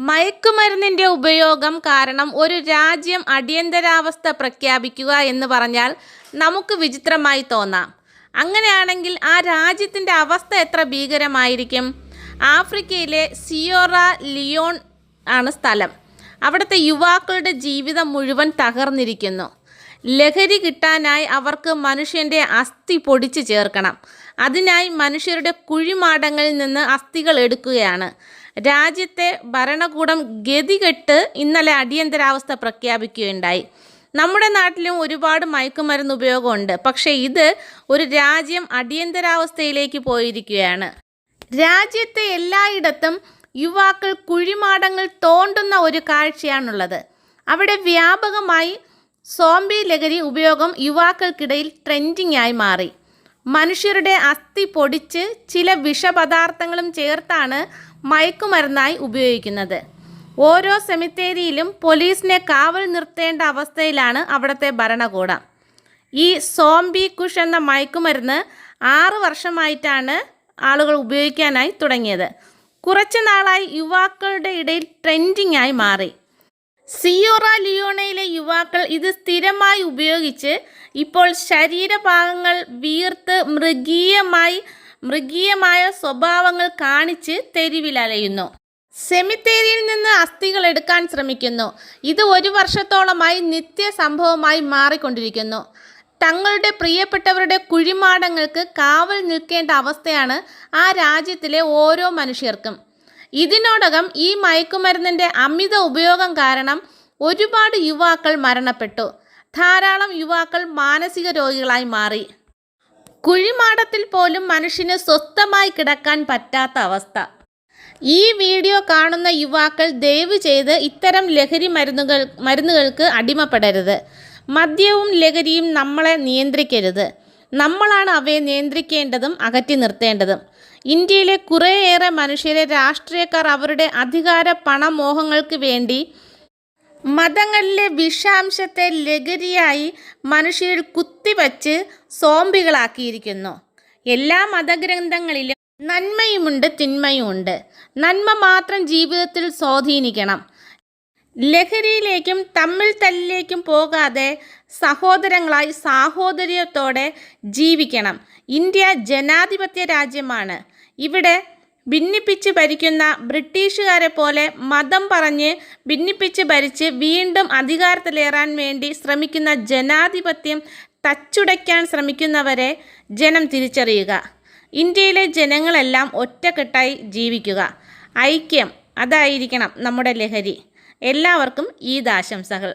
മയക്കുമരുന്നിൻ്റെ ഉപയോഗം കാരണം ഒരു രാജ്യം അടിയന്തരാവസ്ഥ പ്രഖ്യാപിക്കുക എന്ന് പറഞ്ഞാൽ നമുക്ക് വിചിത്രമായി തോന്നാം. അങ്ങനെയാണെങ്കിൽ ആ രാജ്യത്തിൻ്റെ അവസ്ഥ എത്ര ഭീകരമായിരിക്കും? ആഫ്രിക്കയിലെ സിയോറ ലിയോൺ ആണ് സ്ഥലം. അവിടുത്തെ യുവാക്കളുടെ ജീവിതം മുഴുവൻ തകർന്നിരിക്കുന്നു. ലഹരി കിട്ടാനായി അവർക്ക് മനുഷ്യൻ്റെ അസ്ഥി പൊടിച്ചു ചേർക്കണം. അതിനായി മനുഷ്യരുടെ കുഴിമാടങ്ങളിൽ നിന്ന് അസ്ഥികൾ എടുക്കുകയാണ്. രാജ്യത്തെ ഭരണകൂടം ഗതികെട്ട് ഇന്നലെ അടിയന്തരാവസ്ഥ പ്രഖ്യാപിക്കുകയുണ്ടായി. നമ്മുടെ നാട്ടിലും ഒരുപാട് മയക്കുമരുന്ന് ഉപയോഗമുണ്ട്. പക്ഷേ ഇത് ഒരു രാജ്യം അടിയന്തരാവസ്ഥയിലേക്ക് പോയിരിക്കുകയാണ്. രാജ്യത്തെ എല്ലായിടത്തും യുവാക്കൾ കുഴിമാടങ്ങൾ തോണ്ടുന്ന ഒരു കാഴ്ചയാണുള്ളത്. അവിടെ വ്യാപകമായി സോംബി ലഹരി ഉപയോഗം യുവാക്കൾക്കിടയിൽ ട്രെൻഡിങ് ആയി മാറി. മനുഷ്യരുടെ അസ്ഥി പൊടിച്ച് ചില വിഷപദാർത്ഥങ്ങളും ചേർത്താണ് മയക്കുമരുന്നായി ഉപയോഗിക്കുന്നത്. ഓരോ സെമിത്തേരിയിലും പോലീസിനെ കാവൽ നിർത്തേണ്ട അവസ്ഥയിലാണ് അവിടുത്തെ ഭരണകൂടം. ഈ സോംബി കുഷ് എന്ന മയക്കുമരുന്ന് 6 വർഷമായിട്ടാണ് ആളുകൾ ഉപയോഗിക്കാനായി തുടങ്ങിയത്. കുറച്ച് നാളായി യുവാക്കളുടെ ഇടയിൽ ട്രെൻഡിങ് ആയി മാറി. സിയോറ ലിയോണയിലെ യുവാക്കൾ ഇത് സ്ഥിരമായി ഉപയോഗിച്ച് ഇപ്പോൾ ശരീരഭാഗങ്ങൾ വീർത്ത് മൃഗീയമായ സ്വഭാവങ്ങൾ കാണിച്ച് തെരുവിലലയുന്നു. സെമിത്തേരിയിൽ നിന്ന് അസ്ഥികൾ എടുക്കാൻ ശ്രമിക്കുന്നു. ഇത് 1 വർഷത്തോളമായി നിത്യസംഭവമായി മാറിക്കൊണ്ടിരിക്കുന്നു. തങ്ങളുടെ പ്രിയപ്പെട്ടവരുടെ കുഴിമാടങ്ങൾക്ക് കാവൽ നിൽക്കേണ്ട അവസ്ഥയാണ് ആ രാജ്യത്തിലെ ഓരോ മനുഷ്യർക്കും. ഇതിനോടകം ഈ മയക്കുമരുന്നിൻ്റെ അമിത ഉപയോഗം കാരണം ഒരുപാട് യുവാക്കൾ മരണപ്പെട്ടു. ധാരാളം യുവാക്കൾ മാനസിക രോഗികളായി മാറി. കുഴിമാടത്തിൽ പോലും മനുഷ്യന് സ്വസ്ഥമായി കിടക്കാൻ പറ്റാത്ത അവസ്ഥ. ഈ വീഡിയോ കാണുന്ന യുവാക്കൾ ദയവ് ചെയ്ത് ഇത്തരം ലഹരി മരുന്നുകൾക്ക് അടിമപ്പെടരുത്. മദ്യവും ലഹരിയും നമ്മളെ നിയന്ത്രിക്കരുത്. നമ്മളാണ് അവയെ നിയന്ത്രിക്കേണ്ടതും അകറ്റി നിർത്തേണ്ടതും. ഇന്ത്യയിലെ കുറേയേറെ മനുഷ്യരെ രാഷ്ട്രീയക്കാർ അവരുടെ അധികാര പണമോഹങ്ങൾക്ക് വേണ്ടി മതങ്ങളിലെ വിഷാംശത്തെ ലഹരിയായി മനുഷ്യരിൽ കുത്തിവച്ച് സോംബികളാക്കിയിരിക്കുന്നു. എല്ലാ മതഗ്രന്ഥങ്ങളിലും നന്മയുമുണ്ട് തിന്മയുമുണ്ട്. നന്മ മാത്രം ജീവിതത്തിൽ സ്വാധീനിക്കണം. ലഹരിയിലേക്കും തമ്മിൽ തല്ലിലേക്കും പോകാതെ സഹോദരങ്ങളായി സാഹോദര്യത്തോടെ ജീവിക്കണം. ഇന്ത്യ ജനാധിപത്യ രാജ്യമാണ്. ഇവിടെ ഭിന്നിപ്പിച്ച് ഭരിക്കുന്ന ബ്രിട്ടീഷുകാരെ പോലെ മതം പറഞ്ഞ് ഭിന്നിപ്പിച്ച് ഭരിച്ച് വീണ്ടും അധികാരത്തിലേറാൻ വേണ്ടി ശ്രമിക്കുന്ന ജനാധിപത്യം തച്ചുടയ്ക്കാൻ ശ്രമിക്കുന്നവരെ ജനം തിരിച്ചറിയുക. ഇന്ത്യയിലെ ജനങ്ങളെല്ലാം ഒറ്റക്കെട്ടായി ജീവിക്കുക. ഐക്യം, അതായിരിക്കണം നമ്മുടെ ലഹരി. എല്ലാവർക്കും ഈദ് ആശംസകൾ.